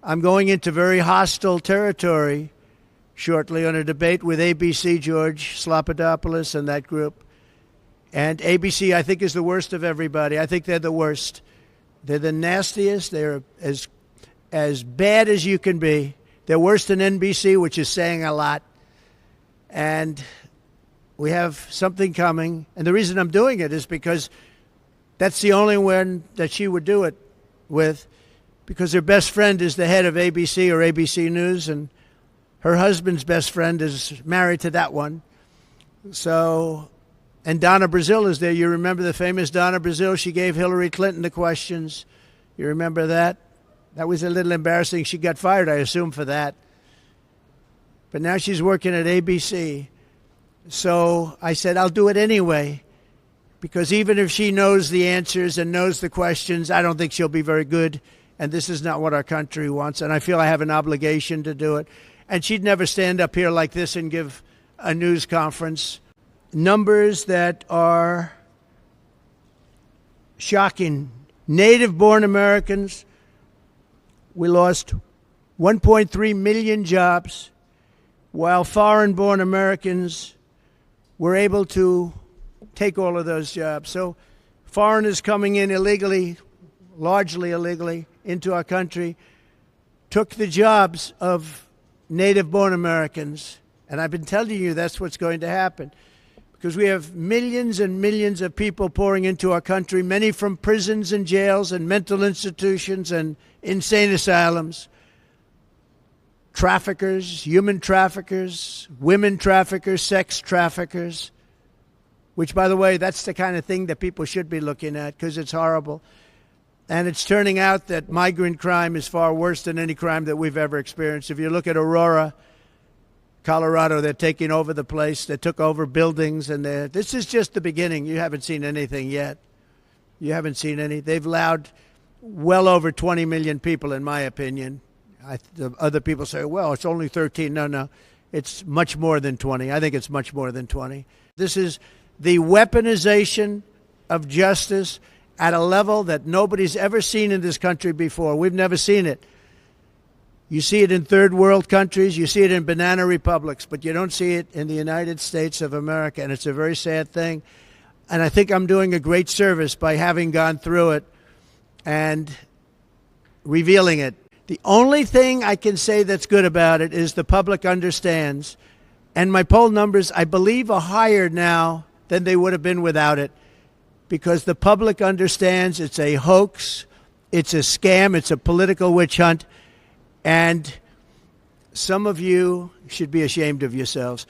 I'm going into very hostile territory shortly on a debate with ABC, George Slopadopoulos and that group. And ABC, I think, is the worst of everybody. I think they're the worst. They're the nastiest. They're as bad as you can be. They're worse than NBC, which is saying a lot. And we have something coming. And the reason I'm doing it is because that's the only one that she would do it with, because her best friend is the head of ABC or ABC News, and her husband's best friend is married to that one. So, and Donna Brazile is there. You remember the famous Donna Brazile? She gave Hillary Clinton the questions. You remember that? That was a little embarrassing. She got fired, I assume, for that. But now she's working at ABC. So I said, I'll do it anyway, because even if she knows the answers and knows the questions, I don't think she'll be very good. And this is not what our country wants. And I feel I have an obligation to do it. And she'd never stand up here like this and give a news conference. Numbers that are shocking. Native-born Americans, we lost 1.3 million jobs, while foreign-born Americans were able to take all of those jobs. So foreigners coming in illegally, largely illegally, into our country, took the jobs of native-born Americans. And I've been telling you that's what's going to happen, because we have millions and millions of people pouring into our country, many from prisons and jails and mental institutions and insane asylums. Traffickers, human traffickers, women traffickers, sex traffickers, which, by the way, that's the kind of thing that people should be looking at, because it's horrible. And it's turning out that migrant crime is far worse than any crime that we've ever experienced. If you look at Aurora, Colorado, they're taking over the place. They took over buildings, and this is just the beginning. You haven't seen anything yet. You haven't seen any. They've allowed well over 20 million people, in my opinion. The other people say, well, it's only 13. No, it's much more than 20. I think it's much more than 20. This is the weaponization of justice at a level that nobody's ever seen in this country before. We've never seen it. You see it in third world countries, you see it in banana republics, but you don't see it in the United States of America, and it's a very sad thing. And I think I'm doing a great service by having gone through it and revealing it. The only thing I can say that's good about it is the public understands. And my poll numbers, I believe, are higher now than they would have been without it, because the public understands it's a hoax, it's a scam, it's a political witch hunt, and some of you should be ashamed of yourselves.